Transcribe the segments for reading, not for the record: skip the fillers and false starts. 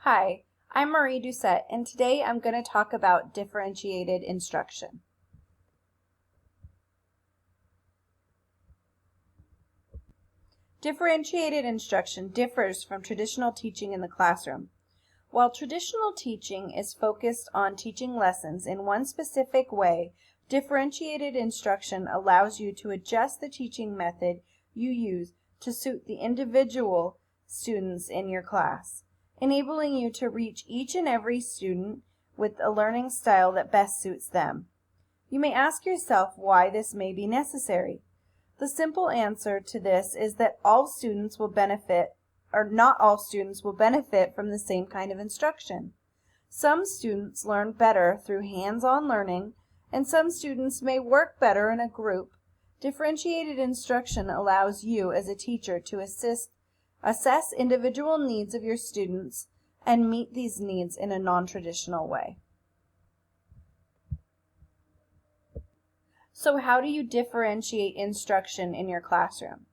Hi, I'm Marie Doucette, and today I'm going to talk about differentiated instruction. Differentiated instruction differs from traditional teaching in the classroom. While traditional teaching is focused on teaching lessons in one specific way, differentiated instruction allows you to adjust the teaching method you use to suit the individual students in your class, enabling you to reach each and every student with a learning style that best suits them. You may ask yourself why this may be necessary. The simple answer to this is that all students will benefit, or not all students will benefit from the same kind of instruction. Some students learn better through hands-on learning, and some students may work better in a group. Differentiated instruction allows you as a teacher to assess individual needs of your students and meet these needs in a non-traditional way. So how do you differentiate instruction in your classroom?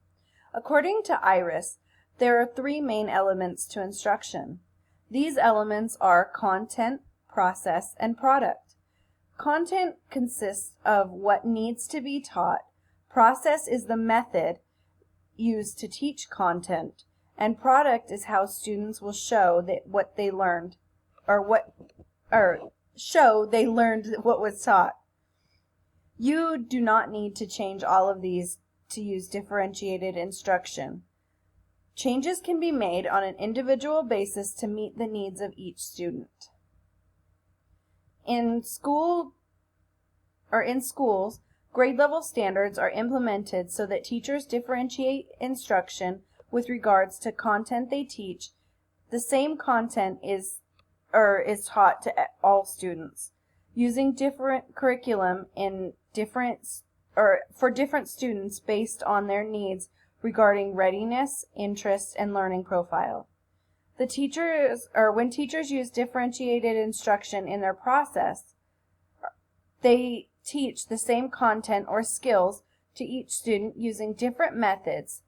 According to IRIS, there are three main elements to instruction. These elements are content, process, and product. Content consists of what needs to be taught. Process is the method used to teach content, and product is how students will show that what they learned, show they learned what was taught. You do not need to change all of these to use differentiated instruction. Changes can be made on an individual basis to meet the needs of each student. In schools, grade level standards are implemented so that teachers differentiate instruction with regards to content they teach. The same content is taught to all students, using different curriculum for different students based on their needs regarding readiness, interest, and learning profile. When teachers use differentiated instruction in their process, they teach the same content or skills to each student using different methods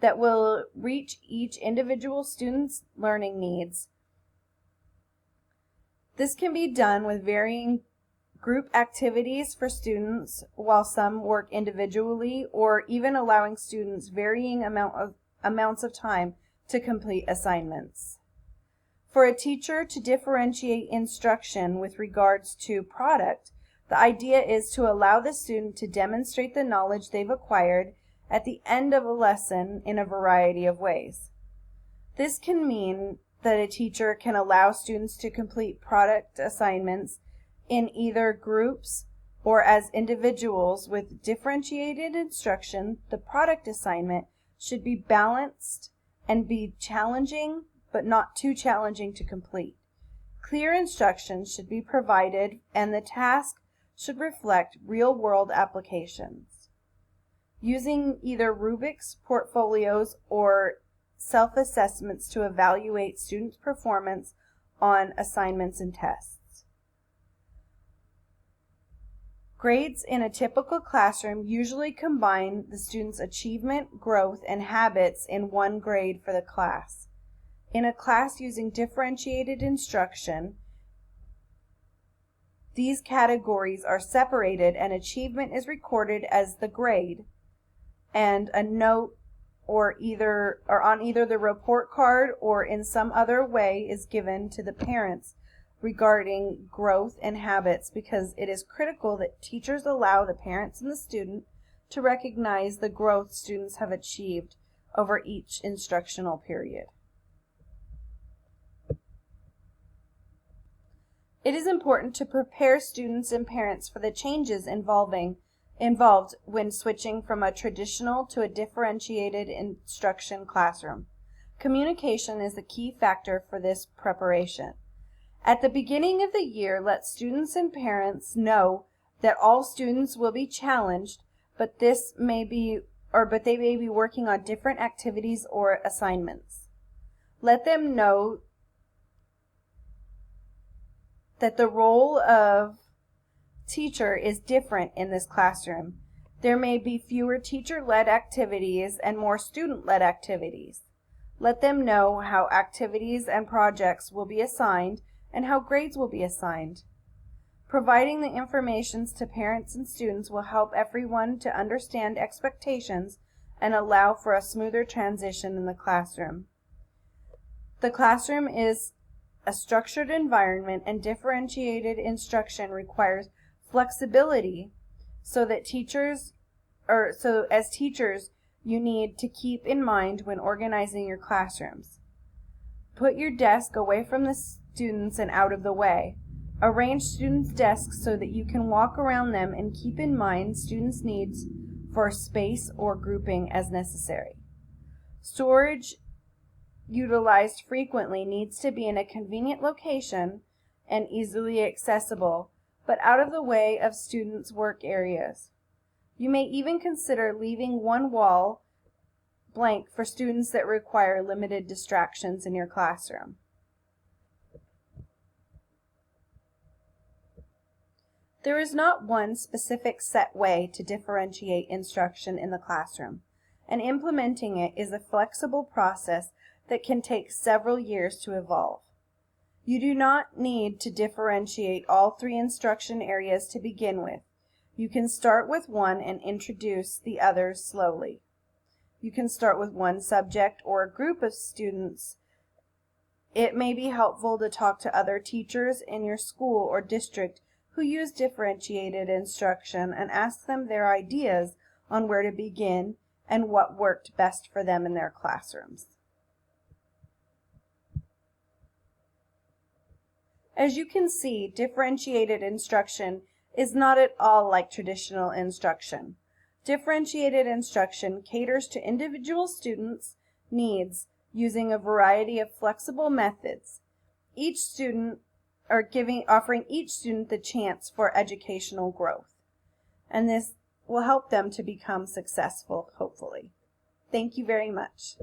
that will reach each individual student's learning needs. This can be done with varying group activities for students, while some work individually, or even allowing students varying amounts of time to complete assignments. For a teacher to differentiate instruction with regards to product, the idea is to allow the student to demonstrate the knowledge they've acquired at the end of a lesson in a variety of ways. This can mean that a teacher can allow students to complete product assignments in either groups or as individuals. With differentiated instruction, the product assignment should be balanced and be challenging, but not too challenging to complete. Clear instructions should be provided, and the task should reflect real-world applications. Using either rubrics, portfolios, or self-assessments to evaluate students' performance on assignments and tests. Grades in a typical classroom usually combine the students' achievement, growth, and habits in one grade for the class. In a class using differentiated instruction, these categories are separated and achievement is recorded as the grade, and a note on either the report card or in some other way is given to the parents regarding growth and habits, because it is critical that teachers allow the parents and the student to recognize the growth students have achieved over each instructional period. It is important to prepare students and parents for the changes involved when switching from a traditional to a differentiated instruction classroom. Communication is the key factor for this preparation. At the beginning of the year, let students and parents know that all students will be challenged, but they may be working on different activities or assignments. Let them know that the role of teacher is different in this classroom. There may be fewer teacher-led activities and more student-led activities. Let them know how activities and projects will be assigned and how grades will be assigned. Providing the information to parents and students will help everyone to understand expectations and allow for a smoother transition in the classroom. The classroom is a structured environment, and differentiated instruction requires flexibility so as teachers you need to keep in mind when organizing your classrooms. Put your desk away from the students and out of the way. Arrange students' desks so that you can walk around them, and keep in mind students' needs for space or grouping as necessary. Storage utilized frequently needs to be in a convenient location and easily accessible, but out of the way of students' work areas. You may even consider leaving one wall blank for students that require limited distractions in your classroom. There is not one specific set way to differentiate instruction in the classroom, and implementing it is a flexible process that can take several years to evolve. You do not need to differentiate all 3 instruction areas to begin with. You can start with one and introduce the others slowly. You can start with one subject or a group of students. It may be helpful to talk to other teachers in your school or district who use differentiated instruction and ask them their ideas on where to begin and what worked best for them in their classrooms. As you can see, differentiated instruction is not at all like traditional instruction. Differentiated instruction caters to individual students' needs using a variety of flexible methods. Offering each student the chance for educational growth. And this will help them to become successful, hopefully. Thank you very much.